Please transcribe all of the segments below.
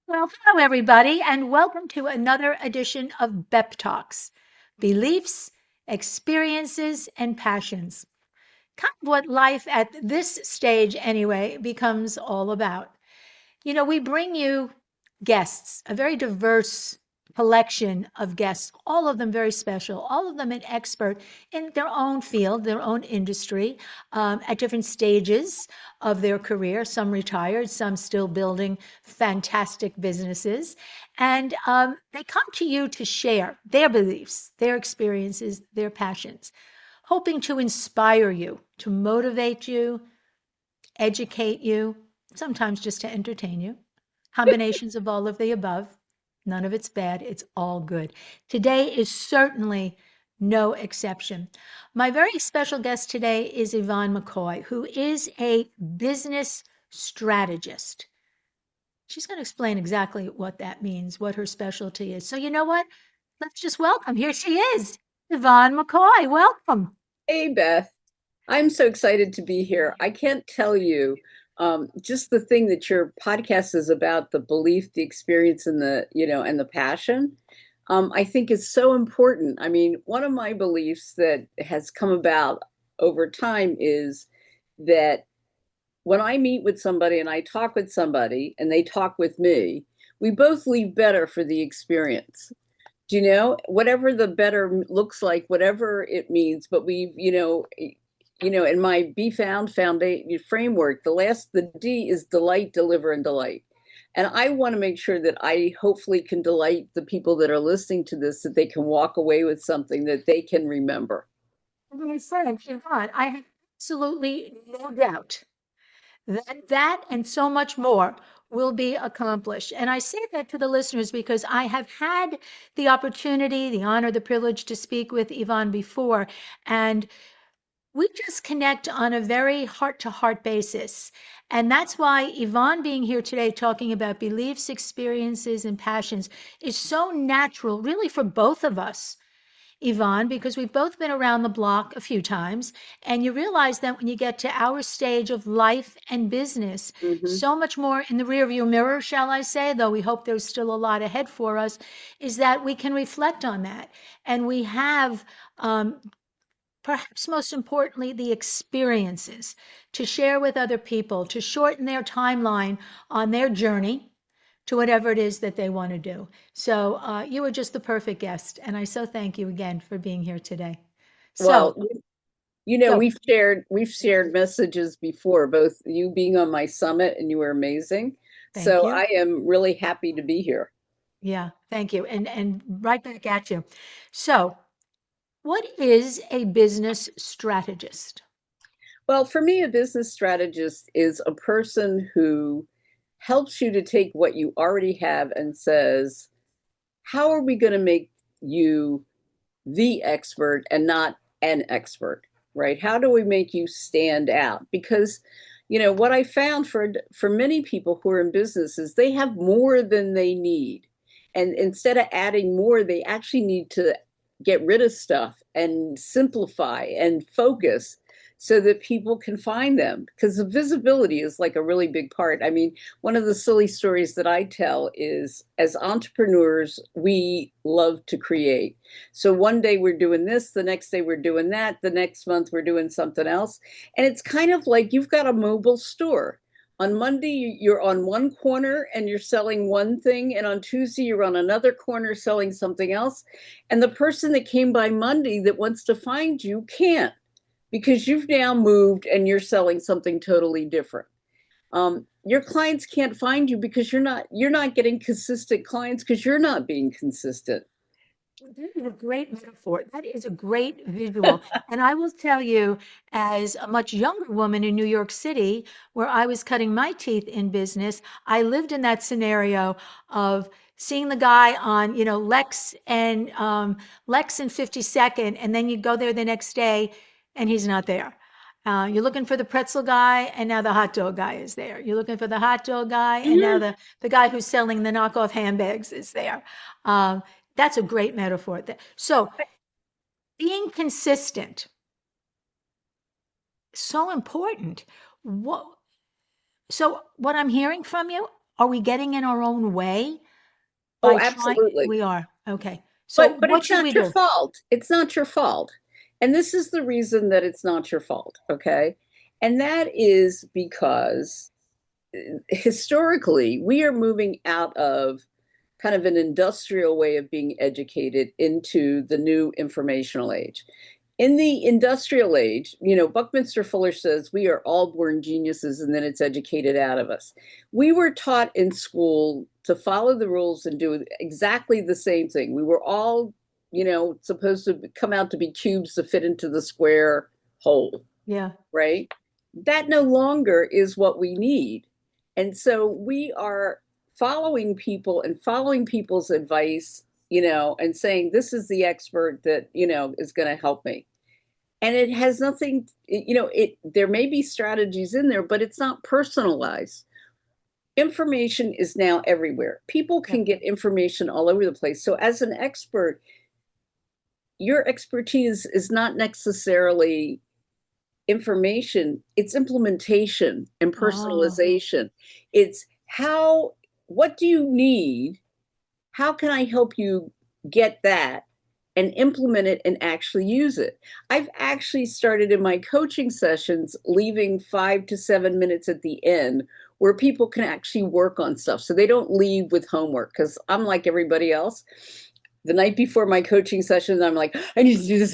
Well, hello, everybody, and welcome to another edition of BEP Talks Beliefs, Experiences, and Passions. Kind of what life at this stage, anyway, becomes all about. We bring you guests, a very diverse collection of guests, all of them very special, all of them an expert in their own field, their own industry, at different stages of their career. Some retired, some still building fantastic businesses. And they come to you to share their beliefs, their experiences, their passions, hoping to inspire you, to motivate you, educate you, sometimes just to entertain you. Combinations of all of the above. None of it's bad, it's all good. Today is certainly no exception. My very special guest today is Yvonne McCoy, who is a business strategist. She's going to explain exactly what that means, what her specialty is. So, you know what? Let's just welcome. Here she is, Yvonne McCoy. Welcome. Hey, Beth. I'm so excited to be here. I can't tell you just the thing that your podcast is about, the belief, the experience, and the passion. I think is so important. I mean, one of my beliefs that has come about over time is that when I meet with somebody and I talk with somebody and they talk with me, we both leave better for the experience. Do you know, whatever the better looks like, whatever it means, but in my Be Found foundation framework, the D is delight, deliver, and delight. And I want to make sure that I hopefully can delight the people that are listening to this, that they can walk away with something that they can remember. My friend, Yvonne, I have absolutely no doubt that and so much more will be accomplished. And I say that to the listeners because I have had the opportunity, the honor, the privilege to speak with Yvonne before, and we just connect on a very heart to heart basis. And that's why Yvonne being here today talking about beliefs, experiences, and passions is so natural, really, for both of us, Yvonne, because we've both been around the block a few times. And you realize that when you get to our stage of life and business, Hmm. so much more in the rearview mirror, shall I say, though we hope there's still a lot ahead for us, is that we can reflect on that. And we have perhaps most importantly, the experiences to share with other people, to shorten their timeline on their journey to whatever it is that they want to do. So you are just the perfect guest. And I so thank you again for being here today. So Well, go. we've shared messages before, both you being on my summit and you were amazing. Thank So you. I am really happy to be here. Yeah, thank you. And right back at you. So, what is a business strategist? Well, for me, a business strategist is a person who helps you to take what you already have and says, how are we going to make you the expert and not an expert, right? How do we make you stand out? Because, what I found for many people who are in business is they have more than they need. And instead of adding more, they actually need to get rid of stuff and simplify and focus so that people can find them, because the visibility is like a really big part. I mean, one of the silly stories that I tell is, as entrepreneurs, we love to create. So one day we're doing this, the next day we're doing that, the next month we're doing something else. And it's kind of like you've got a mobile store. On Monday, you're on one corner and you're selling one thing, and on Tuesday, you're on another corner selling something else. And the person that came by Monday that wants to find you can't, because you've now moved and you're selling something totally different. Your clients can't find you because you're not getting consistent clients because you're not being consistent. That is a great metaphor. That is a great visual. And I will tell you, as a much younger woman in New York City, where I was cutting my teeth in business, I lived in that scenario of seeing the guy on, Lex and 52nd, and then you go there the next day and he's not there. You're looking for the pretzel guy, and now the hot dog guy is there. You're looking for the hot dog guy, and now Mhm. the guy who's selling the knockoff handbags is there. That's a great metaphor. So being consistent, so important. What, so what I'm hearing from you Are we getting in our own way Oh, by trying? absolutely. We are. Okay. So But what it's should we not your do? fault. It's not your fault. And this is the reason that it's not your fault, okay? And that is because historically we are moving out of kind of an industrial way of being educated into the new informational age. In the industrial age, Buckminster Fuller says we are all born geniuses and then it's educated out of us. We were taught in school to follow the rules and do exactly the same thing. We were all, supposed to come out to be cubes to fit into the square hole, Yeah. right? That no longer is what we need. And so we are following people and following people's advice, and saying, this is the expert that, is going to help me. And it has nothing, there may be strategies in there, but it's not personalized. Information is now everywhere. People Yep. can get information all over the place. So as an expert, your expertise is not necessarily information, it's implementation and Oh, personalization. It's what do you need? How can I help you get that and implement it and actually use it? I've actually started in my coaching sessions leaving 5 to 7 minutes at the end where people can actually work on stuff so they don't leave with homework, because I'm like everybody else. The night before my coaching session, I'm like, I need to do this,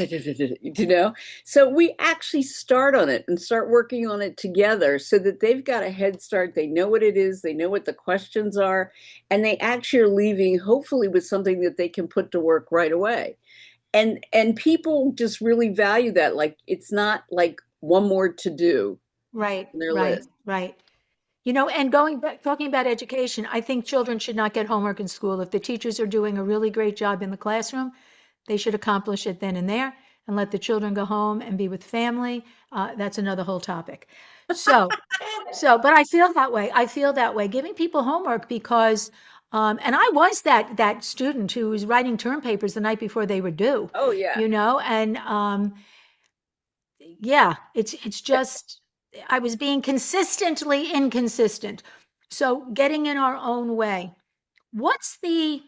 So we actually start on it and start working on it together so that they've got a head start. They know what it is, they know what the questions are, and they actually are leaving hopefully with something that they can put to work right away. And people just really value that. Like, it's not like one more to do right, on their right, list. right. And going back, talking about education, I think children should not get homework in school. If the teachers are doing a really great job in the classroom, they should accomplish it then and there and let the children go home and be with family. That's another whole topic. So, but I feel that way. I feel that way. Giving people homework because, and I was that student who was writing term papers the night before they were due, Oh yeah. and yeah, it's just I was being consistently inconsistent. So getting in our own way. What's the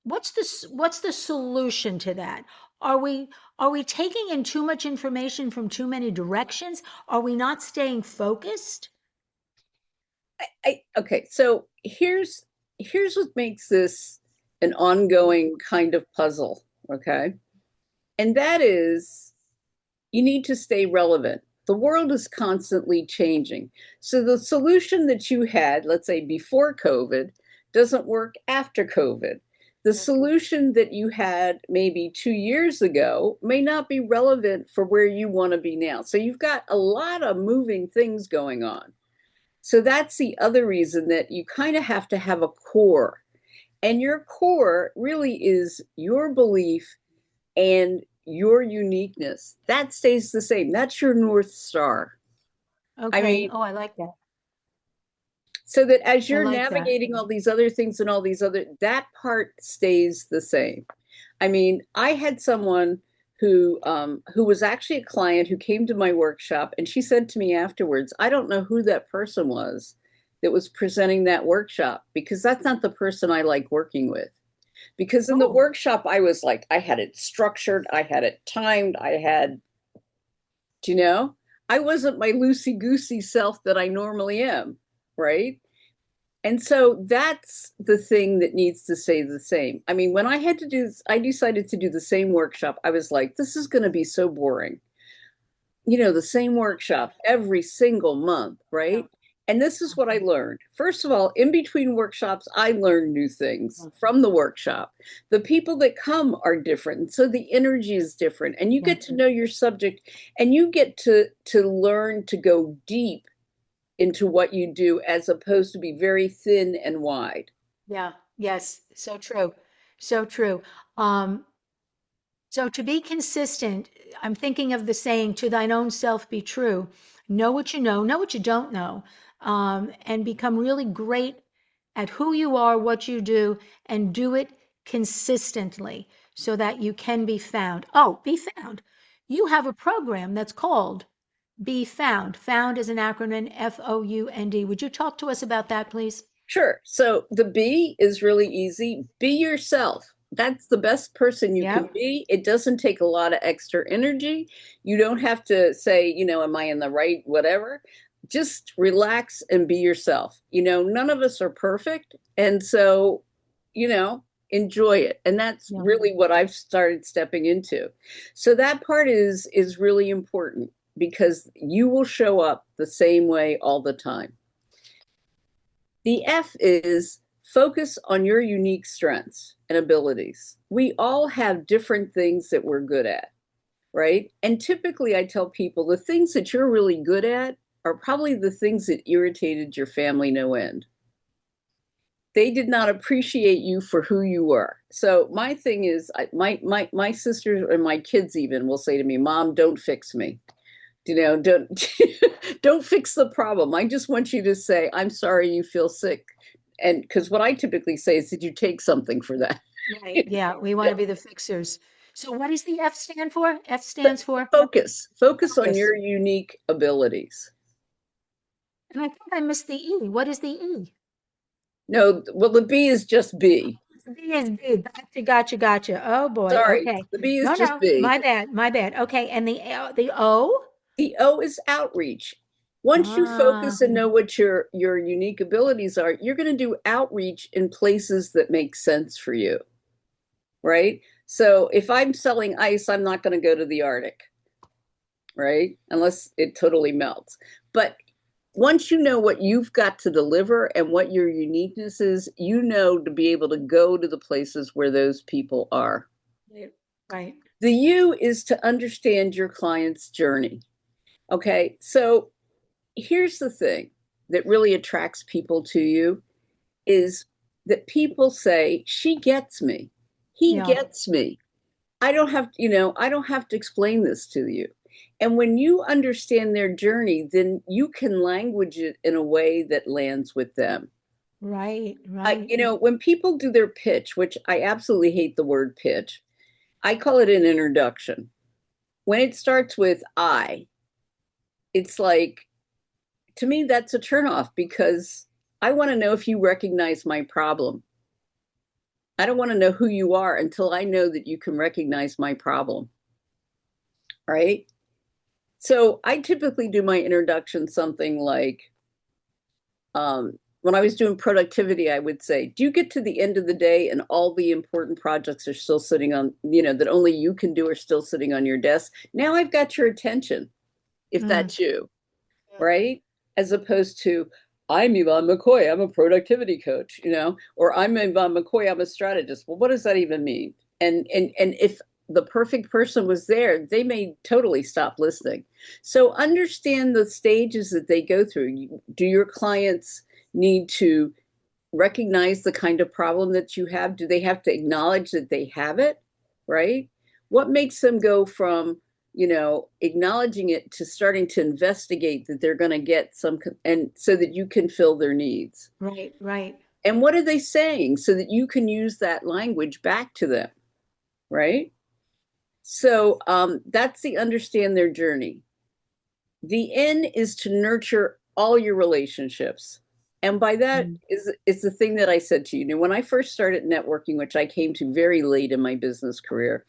what's the solution to that? Are we are we taking in too much information from too many directions? Are we not staying focused? Okay, so here's what makes this an ongoing kind of puzzle, okay? And that is, you need to stay relevant. The world is constantly changing. So the solution that you had, let's say before COVID, doesn't work after COVID. The solution that you had maybe 2 years ago may not be relevant for where you want to be now. So you've got a lot of moving things going on. So that's the other reason that you kind of have to have a core. And your core really is your belief and your uniqueness. That stays the same. That's your North Star. I Okay. mean, Oh, I like that. so that as I you're like that. navigating all these other things and all these other, that part stays the same. I mean, I had someone who was actually a client who came to my workshop, and she said to me afterwards, I don't know who that person was that was presenting that workshop, because that's not the person I like working with. Because in the Oh, workshop, I was like, I had it structured, I had it timed, you know, I wasn't my loosey goosey self that I normally am, right? And so that's the thing that needs to stay the same. I mean, when I had to do this, I decided to do the same workshop. I was like, this is going to be so boring. The same workshop every single month, yeah. right? And this is what I learned. First of all, in between workshops, I learned new things from the workshop. The people that come are different, so the energy is different, and you Yeah. get to know your subject, and you get to learn to go deep into what you do as opposed to be very thin and wide. Yeah. Yes. So true. So true. Um, So to be consistent, I'm thinking of the saying, to thine own self be true. Know what you don't know, and become really great at who you are, what you do, and do it consistently so that you can be found. Oh, be found. You have a program that's called Be Found. Found is an acronym, FOUND. Would you talk to us about that, please? Sure. So the B is really easy. Be yourself. That's the best person you can Yep. be. It doesn't take a lot of extra energy. You don't have to say, am I in the right, whatever. Just relax and be yourself. None of us are perfect. And so, enjoy it. And that's Yeah. really what I've started stepping into. So that part is really important because you will show up the same way all the time. The F is focus on your unique strengths and abilities. We all have different things that we're good at, right? And typically, I tell people the things that you're really good at are probably the things that irritated your family no end. They did not appreciate you for who you were. So my thing is, my sisters and my kids even will say to me, "Mom, don't fix me. Don't don't fix the problem. I just want you to say, I'm sorry you feel sick." And because what I typically say is, did you take something for that? Right. Yeah. We want to be the fixers. So what does the F stand for? F stands for Focus on focus. your unique abilities. And I think I missed the E. What is the E? No, well, the B is just B. B is B. Gotcha, gotcha, gotcha. Oh boy. Sorry, Okay. the B is No, just no. B. My bad. My bad. Okay. And the O? The O is outreach. Once you Ah, focus and know what your unique abilities are, you're going to do outreach in places that make sense for you, right? So if I'm selling ice, I'm not going to go to the Arctic, right? Unless it totally melts. But once you know what you've got to deliver and what your uniqueness is, to be able to go to the places where those people are. right. Right. The U is to understand your client's journey. Okay, so here's the thing that really attracts people to you is that people say, she gets me, he Yeah. gets me. I don't have to explain this to you. And when you understand their journey, then you can language it in a way that lands with them. Right. Right. When people do their pitch, which I absolutely hate the word pitch, I call it an introduction. When it starts with I, it's like, to me, that's a turnoff because I want to know if you recognize my problem. I don't want to know who you are until I know that you can recognize my problem, right? So I typically do my introduction something like, when I was doing productivity, I would say, do you get to the end of the day and all the important projects are still sitting on, that only you can do are still sitting on your desk? Now I've got your attention, if Mm. that's you, right? As opposed to, I'm Yvonne McCoy, I'm a productivity coach, or I'm Yvonne McCoy, I'm a strategist. Well, what does that even mean? And if the perfect person was there, they may totally stop listening. So understand the stages that they go through. Do your clients need to recognize the kind of problem that you have? Do they have to acknowledge that they have it? Right? What makes them go from, acknowledging it to starting to investigate that they're going to get some, and so that you can fill their needs? Right. Right. And what are they saying so that you can use that language back to them? Right? So that's the understand their journey. The N is to nurture all your relationships. And by that Mm. is the thing that I said to you. When I first started networking, which I came to very late in my business career,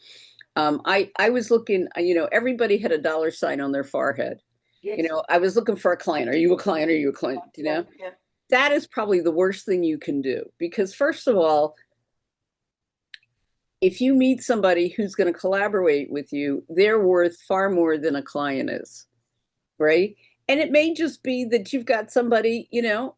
I was looking, everybody had a dollar sign on their forehead. Yes. I was looking for a client. Are you a client? Are you a client? Yeah. Yeah. That is probably the worst thing you can do because, first of all, if you meet somebody who's going to collaborate with you, they're worth far more than a client is, right? And it may just be that you've got somebody,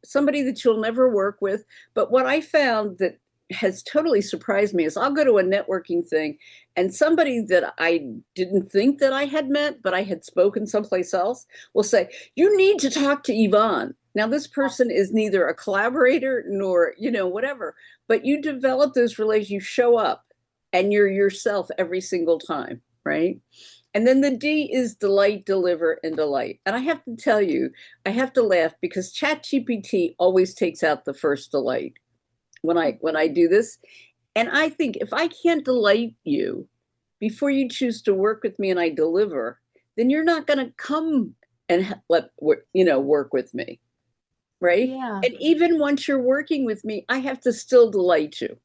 somebody that you'll never work with. But what I found that has totally surprised me is I'll go to a networking thing and somebody that I didn't think that I had met, but I had spoken someplace else will say, you need to talk to Yvonne. Now, this person is neither a collaborator nor, whatever, but you develop those relations, you show up and you're yourself every single time, right? And then the D is delight, deliver, and delight. And I have to tell you, I have to laugh because ChatGPT always takes out the first delight when I do this. And I think if I can't delight you before you choose to work with me and I deliver, then you're not going to come and work with me. right? Yeah. And even once you're working with me, I have to still delight you,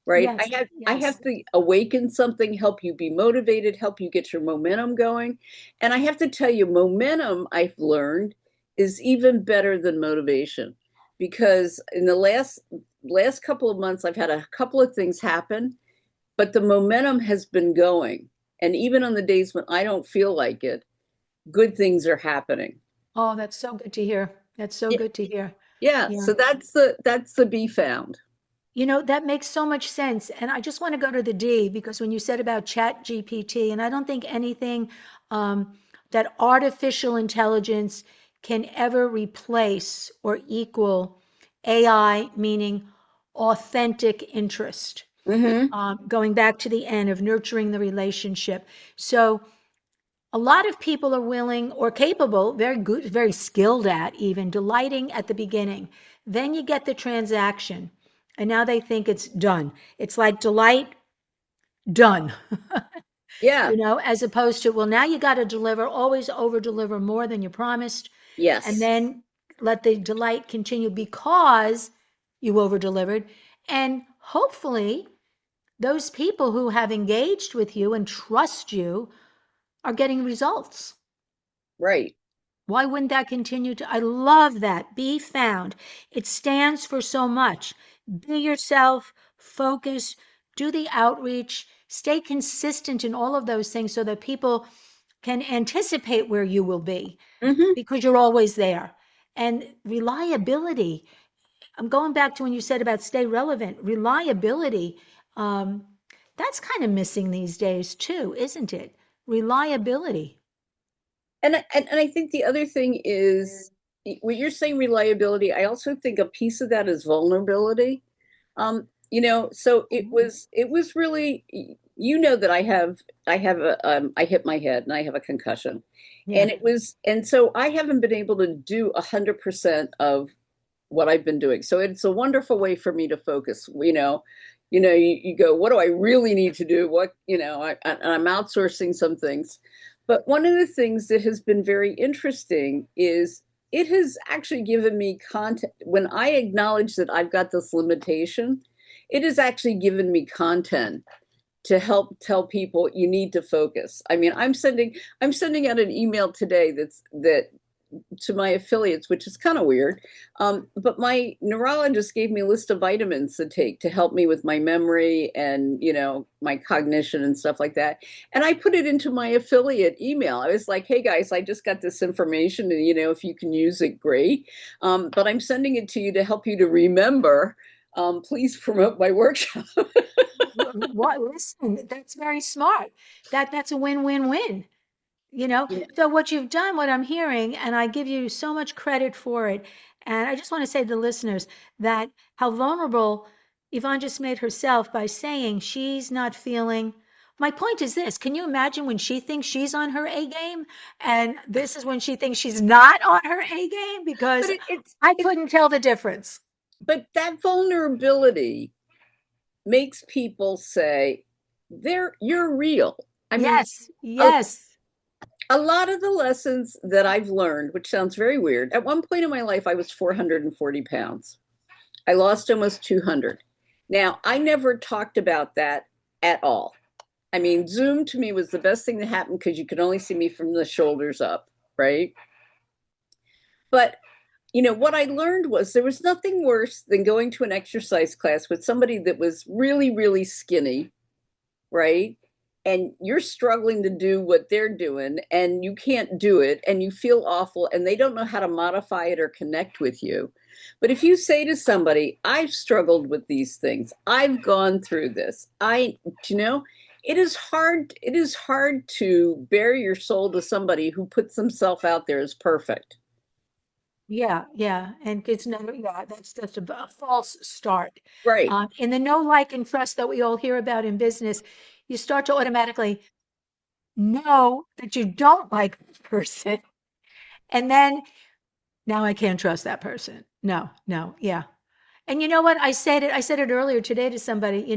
right? Yes. I Yes. have to awaken something, help you be motivated, help you get your momentum going. And I have to tell you, momentum, I've learned, is even better than motivation, because in the last couple of months I've had a couple of things happen, but the momentum has been going. And even on the days when I don't feel like it, good things are happening. Oh, that's so good to hear. That's so Yeah, good to hear. yeah. Yeah. So that's the be found. That makes so much sense. And I just want to go to the D because when you said about Chat GPT, and I don't think anything that artificial intelligence can ever replace or equal AI, meaning authentic interest, Mm-hmm. going back to the end of nurturing the relationship. So a lot of people are willing or capable, very good, very skilled at even delighting at the beginning. Then you get the transaction, and now they think it's done. It's like delight, done, Yeah. as opposed to, well, now you got to deliver, always over deliver more than you promised, and Yes. then let the delight continue because you over delivered. And hopefully, those people who have engaged with you and trust you are getting results. Right. Why wouldn't that continue to? I love that. Be found. It stands for so much. Be yourself, focus, do the outreach, stay consistent in all of those things so that people can anticipate where you will be Mm-hmm. because you're always there. And reliability. I'm going back to when you said about stay relevant. Reliability. Um, that's kind of missing these days too, isn't it? Reliability. And I think the other thing is when you're saying reliability, I also think a piece of that is vulnerability. So it was really, that I hit my head and I have a concussion. Yeah. And so I haven't been able to do 100% of what I've been doing. So it's a wonderful way for me to focus. You go, what do I really need to do? And I'm outsourcing some things. But one of the things that has been very interesting is it has actually given me content. When I acknowledge that I've got this limitation, it has actually given me content to help tell people you need to focus. I mean, I'm sending out an email today that to my affiliates, which is kind of weird. But my neurologist gave me a list of vitamins to take to help me with my memory and, my cognition and stuff like that. And I put it into my affiliate email. I was like, hey guys, I just got this information and, if you can use it, great. But I'm sending it to you to help you to remember. Please promote my workshop. What? Listen, that's very smart. That's a win-win-win. You know, So what you've done, what I'm hearing, and I give you so much credit for it. And I just want to say to the listeners that how vulnerable Yvonne just made herself by saying she's not feeling. My point is this: can you imagine when she thinks she's on her A game, and this is when she thinks she's not on her A game? but Because I it, couldn't tell the difference. but that vulnerability makes people say, you're real. I mean, Yes, a, yes. a lot of the lessons that I've learned, which sounds very weird, at one point in my life, I was 440 pounds. I lost almost 200. Now, I never talked about that at all. I mean, Zoom to me was the best thing that happened because you could only see me from the shoulders up, right? But what I learned was there was nothing worse than going to an exercise class with somebody that was really, really skinny, right? And you're struggling to do what they're doing and you can't do it and you feel awful and they don't know how to modify it or connect with you. But if you say to somebody, I've struggled with these things, I've gone through this, you know, it is hard to bare your soul to somebody who puts themselves out there as perfect. Yeah, yeah, and it's never, yeah, that's just a false start. Right. In the know, like, and trust that we all hear about in business, you start to automatically know that you don't like the person, and then now I can't trust that person. No, no, yeah. And you know what? I said it earlier today to somebody,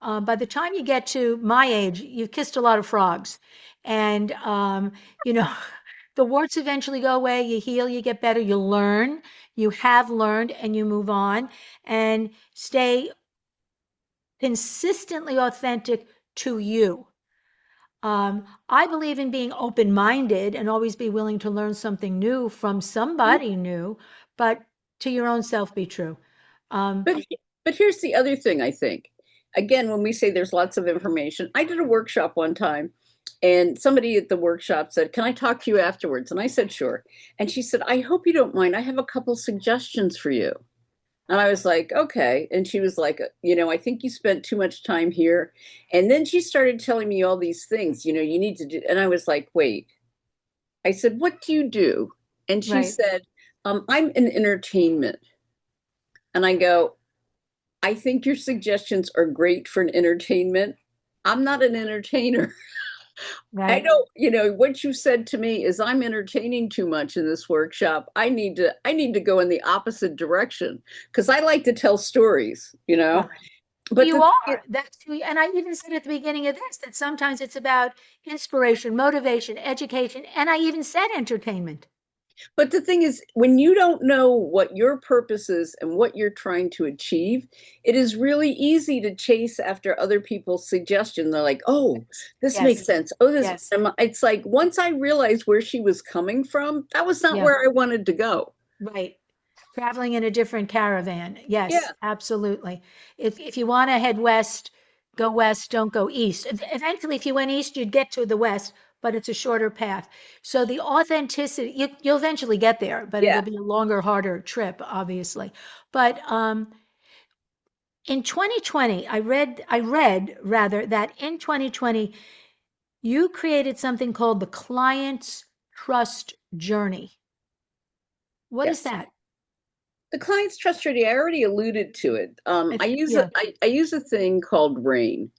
by the time you get to my age, you've kissed a lot of frogs. And, you know, the warts eventually go away, you heal, you get better, you learn, you have learned, and you move on and stay consistently authentic to you. I believe in being open minded and always be willing to learn something new from somebody new, but to your own self be true. Um, But here's the other thing, I think. Again, when we say there's lots of information, I did a workshop one time and somebody at the workshop said, "Can I talk to you afterwards?" And I said, "Sure." And she said, "I hope you don't mind. I have a couple suggestions for you." And I was like, "Okay." And she was like, "I think you spent too much time here." And then she started telling me all these things, you need to do. And I was like, "Wait." I said, "What do you do?" And she right, said, "I'm in entertainment." And I go, "I think your suggestions are great for an entertainment. I'm not an entertainer." I right. don't, what you said to me is I'm entertaining too much in this workshop. I need to go in the opposite direction because I like to tell stories, Well, But you the are. That's who, and I even said at the beginning of this that sometimes it's about inspiration, motivation, education, and I even said entertainment. but the thing is, when you don't know what your purpose is and what you're trying to achieve, it is really easy to chase after other people's suggestion. They're like, "Oh, this makes Yes, sense. Oh, this." yes, It's like once I realized where she was coming from, that was not yeah, where I wanted to go. right. Traveling in a different caravan. Yes, Yeah, absolutely. If you want to head west, go west, don't go east. Eventually, if you went east, you'd get to the west, but it's a shorter path. So the authenticity, you'll eventually get there, but it'll yeah. be a longer, harder trip, obviously. But in 2020, I read rather that in 2020, you created something called the client's trust journey. What is Yes. that? The client's trust journey, I already alluded to it. Yeah. I use a thing called RAIN.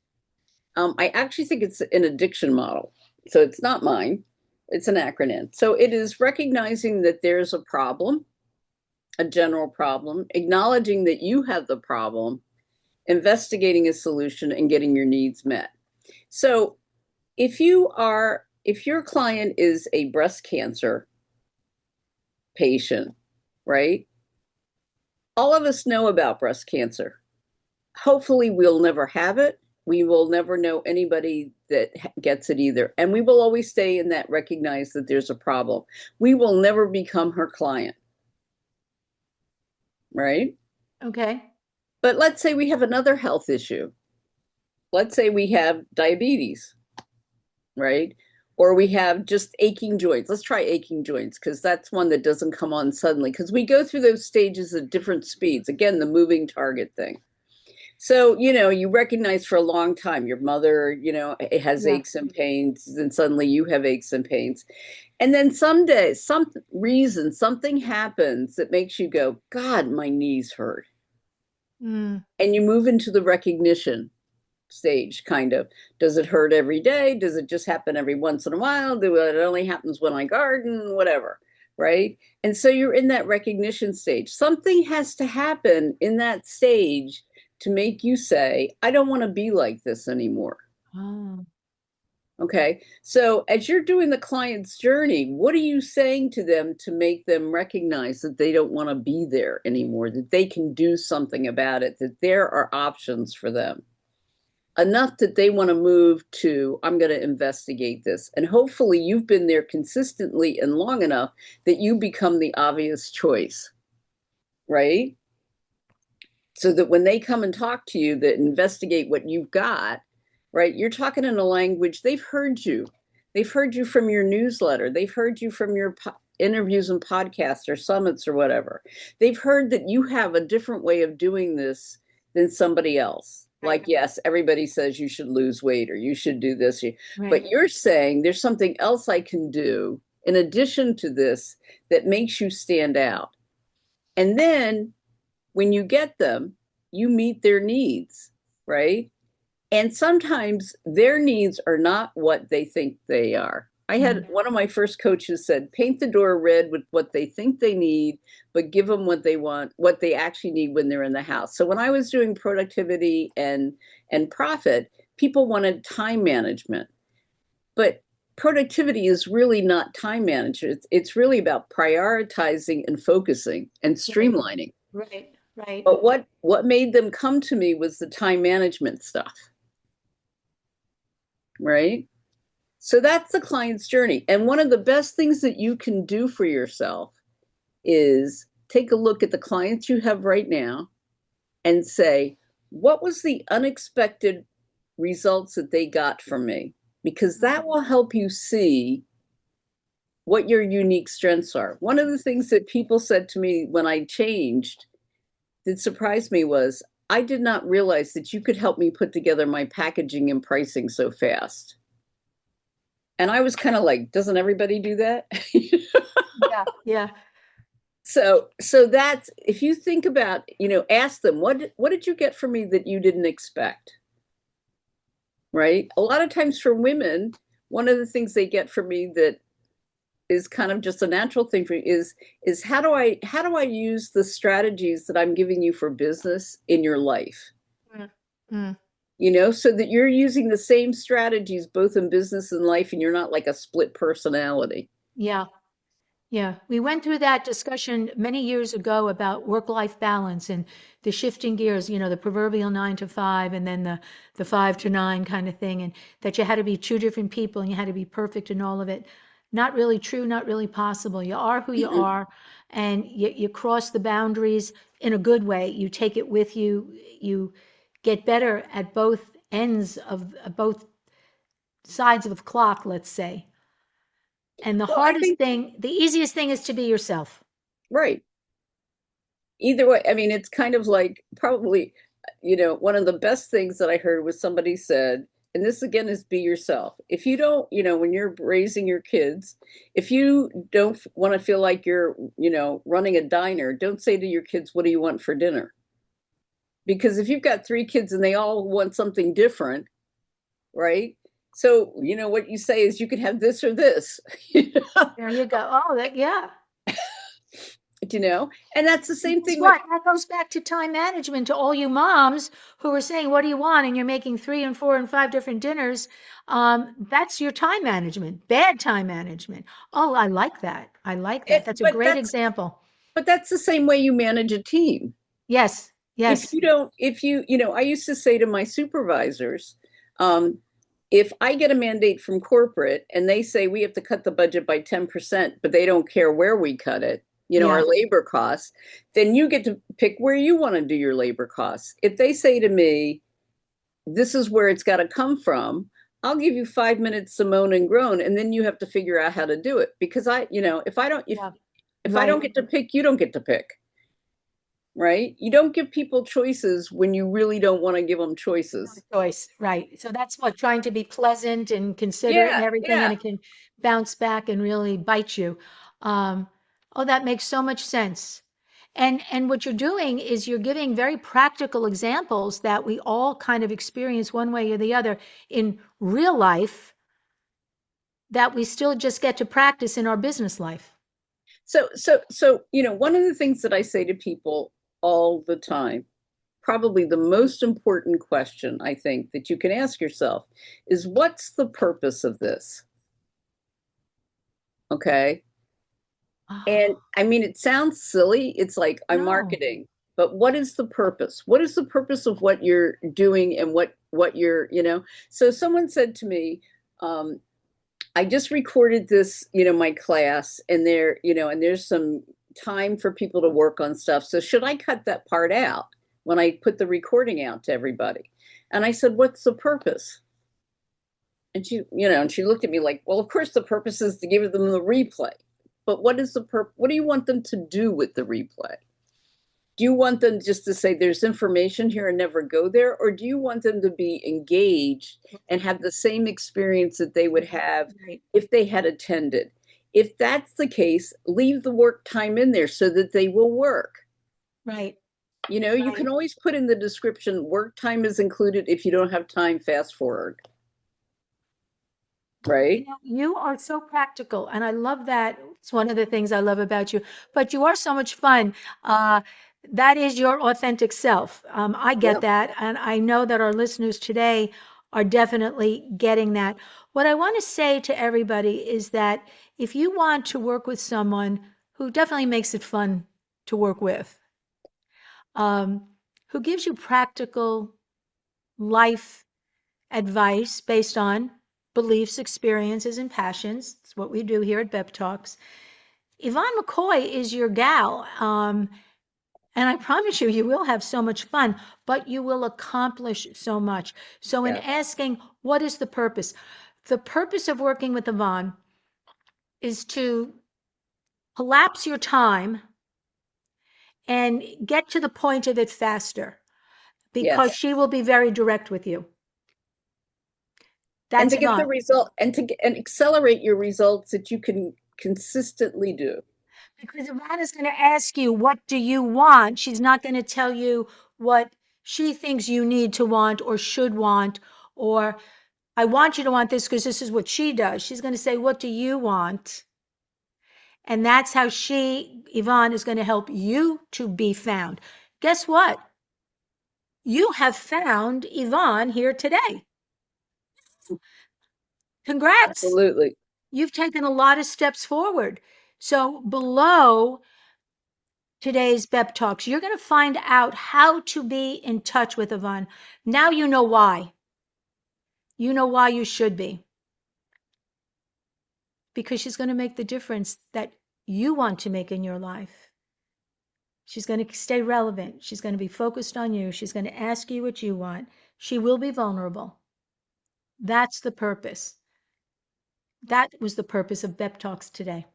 I actually think it's an addiction model. So it's not mine. It's an acronym. So it is recognizing that there's a problem, a general problem, acknowledging that you have the problem, investigating a solution, and getting your needs met. So if your client is a breast cancer patient, right? All of us know about breast cancer. Hopefully we'll never have it. We will never know anybody that gets it either. And we will always stay in that recognize that there's a problem. We will never become her client, right? Okay. But let's say we have another health issue. Let's say we have diabetes, right? Or we have just aching joints. Let's try aching joints because that's one that doesn't come on suddenly because we go through those stages at different speeds. Again, the moving target thing. So, you recognize for a long time your mother, it has Yeah. aches and pains, and suddenly you have aches and pains. And then someday, some reason, something happens that makes you go, "God, my knees hurt." Mm, And you move into the recognition stage, kind of. Does it hurt every day? Does it just happen every once in a while? Do it only happens when I garden? Whatever, right? And so you're in that recognition stage. Something has to happen in that stage to make you say, "I don't want to be like this anymore." oh, Okay. So as you're doing the client's journey, what are you saying to them to make them recognize that they don't want to be there anymore, that they can do something about it, that there are options for them? Enough that they want to move to, "I'm going to investigate this." And hopefully you've been there consistently and long enough that you become the obvious choice, right? So that when they come and talk to you that investigate what you've got, right, you're talking in a language they've heard you. They've heard you from your newsletter. They've heard you from your interviews and podcasts or summits or whatever. They've heard that you have a different way of doing this than somebody else. right, Like, yes, everybody says you should lose weight or you should do this, but right. you're saying there's something else I can do in addition to this that makes you stand out. And then when you get them, you meet their needs, right? And sometimes their needs are not what they think they are. I had Mm, one of my first coaches said, "Paint the door red with what they think they need, but give them what they want, what they actually need when they're in the house." So when I was doing productivity and profit, people wanted time management. But productivity is really not time management. It's really about prioritizing and focusing and Right, streamlining. right, right. But what made them come to me was the time management stuff, right? So that's the client's journey. And one of the best things that you can do for yourself is take a look at the clients you have right now and say, what was the unexpected results that they got from me? Because that will help you see what your unique strengths are. One of the things that people said to me when I changed that surprised me was I did not realize that you could help me put together my packaging and pricing so fast. And I was kind of like, doesn't everybody do that? Yeah, yeah. So that's, if you think about, ask them, what did you get from me that you didn't expect? Right? A lot of times for women, one of the things they get from me that is kind of just a natural thing for you is how do I use the strategies that I'm giving you for business in your life? Mm, mm. So that you're using the same strategies both in business and life, and you're not like a split personality. Yeah. Yeah, we went through that discussion many years ago about work-life balance and the shifting gears, the proverbial 9 to 5 and then the 5 to 9 kind of thing, and that you had to be two different people and you had to be perfect in all of it. Not really true, not really possible. You are who you Mm-mm. are, and you cross the boundaries in a good way. You take it with you. You get better at both ends of both sides of the clock, let's say. And the Well, I hardest think, thing, the easiest thing is to be yourself. right. Either way, I mean, it's kind of like probably, one of the best things that I heard was somebody said, and this again is be yourself. If you don't, when you're raising your kids, if you don't want to feel like you're, running a diner, don't say to your kids, what do you want for dinner? Because if you've got 3 kids and they all want something different, right? So, what you say is you could have this or this, There you go. Oh, yeah. you know, and that's the And same guess thing with, what? That goes back to time management to all you moms who are saying, what do you want? And you're making 3 and 4 and 5 different dinners. That's your time management, bad time management. Oh, I like that. I like that. it, That's a great example. but that's the same way you manage a team. Yes, If yes, you don't, if I used to say to my supervisors, um, if I get a mandate from corporate and they say we have to cut the budget by 10%, but they don't care where we cut it, yeah, our labor costs, then you get to pick where you want to do your labor costs. If they say to me, this is where it's got to come from, I'll give you 5 minutes to moan and groan, and then you have to figure out how to do it. Because if I don't, yeah, if I don't right. get to pick, you don't get to pick, right? You don't give people choices when you really don't want to give them No choices. choice, right. So that's what trying to be pleasant and considerate and Yeah, everything, and yeah. it can bounce back and really bite you. Um, oh, that makes so much sense. And what you're doing is you're giving very practical examples that we all kind of experience one way or the other in real life that we still just get to practice in our business life. So, one of the things that I say to people all the time, probably the most important question I think that you can ask yourself is what's the purpose of this? Okay. And Oh, I mean, it sounds silly. It's like I'm no. marketing, but what is the purpose? What is the purpose of what you're doing and what you're. So someone said to me, I just recorded this, my class, and there's some time for people to work on stuff. So should I cut that part out when I put the recording out to everybody? And I said, what's the purpose? And she looked at me like, well, of course the purpose is to give them the replay. But what do you want them to do with the replay? Do you want them just to say there's information here and never go there? Or do you want them to be engaged and have the same experience that they would have Right, if they had attended? If that's the case, leave the work time in there so that they will work. right, You right. can always put in the description work time is included. If you don't have time, fast forward. Right? You are so practical, and I love that. It's one of the things I love about you. But you are so much fun. Uh, that is your authentic self. I get Yep. that, and I know that our listeners today are definitely getting that. What I want to say to everybody is that if you want to work with someone who definitely makes it fun to work with, um, who gives you practical life advice based on beliefs, experiences, and passions. It's what we do here at BEP Talks. Yvonne McCoy is your gal. And I promise you, you will have so much fun, but you will accomplish so much. So, in Yeah. asking, what is the purpose? The purpose of working with Yvonne is to collapse your time and get to the point of it faster because Yes. she will be very direct with you. And That's to get the Yvonne. result and accelerate your results that you can consistently do. Because Yvonne is going to ask you, what do you want? She's not going to tell you what she thinks you need to want or should want, or I want you to want this because this is what she does. She's going to say, what do you want? And that's how Yvonne, is going to help you to be found. Guess what? You have found Yvonne here today. Congrats. Absolutely. You've taken a lot of steps forward. So below today's BEP Talks, you're going to find out how to be in touch with Yvonne. Now you know why. You know why you should be. Because she's going to make the difference that you want to make in your life. She's going to stay relevant. She's going to be focused on you. She's going to ask you what you want. She will be vulnerable. That's the purpose. That was the purpose of BEP Talks today.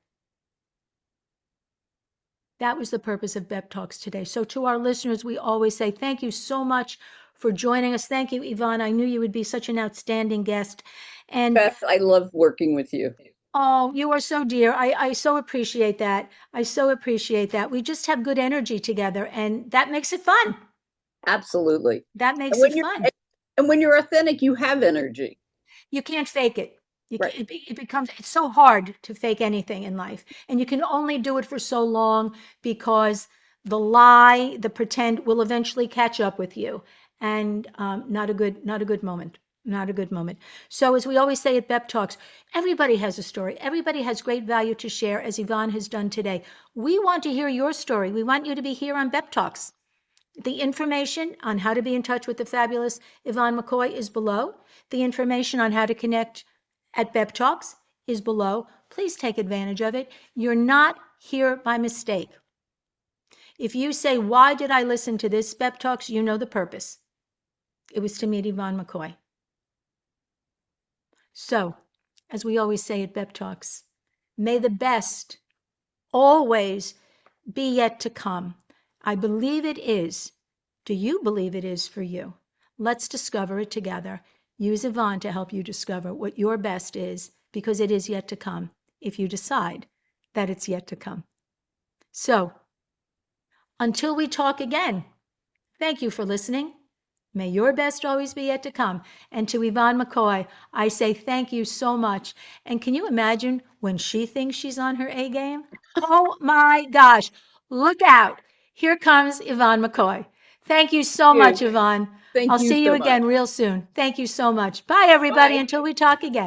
That was the purpose of BEP Talks today. So to our listeners, we always say thank you so much for joining us. Thank you, Yvonne. I knew you would be such an outstanding guest. And Beth, I love working with you. oh, you are so dear. I so appreciate that. I so appreciate that. We just have good energy together, and that makes it fun. Absolutely. That And makes it when you're fun. and when you're authentic, you have energy. You can't fake it. You Right. can, it becomes, it's so hard to fake anything in life. And you can only do it for so long because the lie, the pretend will eventually catch up with you. And not a good moment. Not a good moment. So as we always say at BEP Talks, everybody has a story. Everybody has great value to share, as Yvonne has done today. We want to hear your story. We want you to be here on BEP Talks. The information on how to be in touch with the fabulous Yvonne McCoy is below. The information on how to connect at BEP Talks is below. Please take advantage of it. You're not here by mistake. If you say, why did I listen to this BEP Talks? You know the purpose. It was to meet Yvonne McCoy. So, as we always say at BEP Talks, may the best always be yet to come. I believe it is. Do you believe it is for you? Let's discover it together. Use Yvonne to help you discover what your best is, because it is yet to come, if you decide that it's yet to come. So, until we talk again, thank you for listening. May your best always be yet to come. And to Yvonne McCoy, I say thank you so much. And can you imagine when she thinks she's on her A game? Oh my gosh, look out. Here comes Yvonne McCoy. Thank you so much, You. Yvonne. Thank I'll you see you so much. again real soon. Thank you so much. Bye, everybody, Bye. until we talk again.